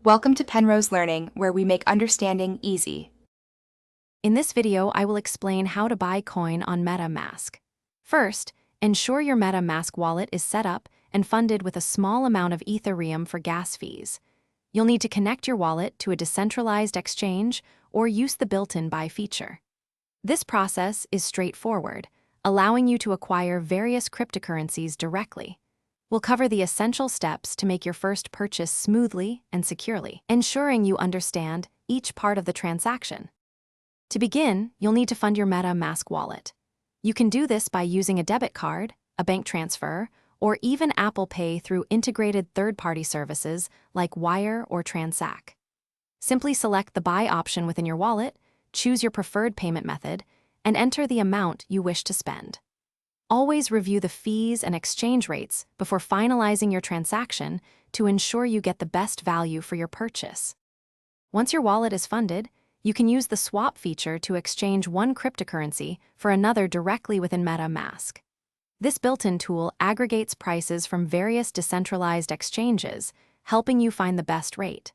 Welcome to Penrose Learning, where we make understanding easy. In this video, I will explain how to buy coin on MetaMask. First, ensure your MetaMask wallet is set up and funded with a small amount of Ethereum for gas fees. You'll need to connect your wallet to a decentralized exchange or use the built-in buy feature. This process is straightforward, allowing you to acquire various cryptocurrencies directly. We'll cover the essential steps to make your first purchase smoothly and securely, ensuring you understand each part of the transaction. To begin, you'll need to fund your MetaMask wallet. You can do this by using a debit card, a bank transfer, or even Apple Pay through integrated third-party services like Wire or Transact. Simply select the buy option within your wallet, choose your preferred payment method, and enter the amount you wish to spend. Always review the fees and exchange rates before finalizing your transaction to ensure you get the best value for your purchase. Once your wallet is funded, you can use the swap feature to exchange one cryptocurrency for another directly within MetaMask. This built-in tool aggregates prices from various decentralized exchanges, helping you find the best rate.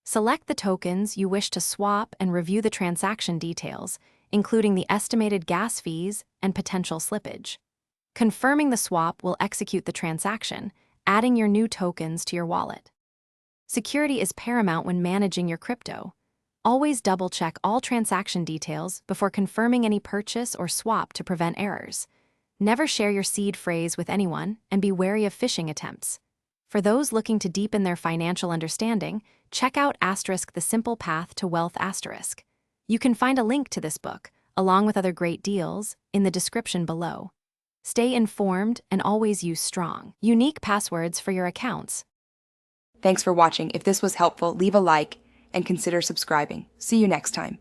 Select the tokens you wish to swap and review the transaction details, including the estimated gas fees and potential slippage. Confirming the swap will execute the transaction, adding your new tokens to your wallet. Security is paramount when managing your crypto. Always double-check all transaction details before confirming any purchase or swap to prevent errors. Never share your seed phrase with anyone and be wary of phishing attempts. For those looking to deepen their financial understanding, check out *The Simple Path to Wealth*. You can find a link to this book, along with other great deals, in the description below. Stay informed and always use strong, unique passwords for your accounts. Thanks for watching. If this was helpful, leave a like and consider subscribing. See you next time.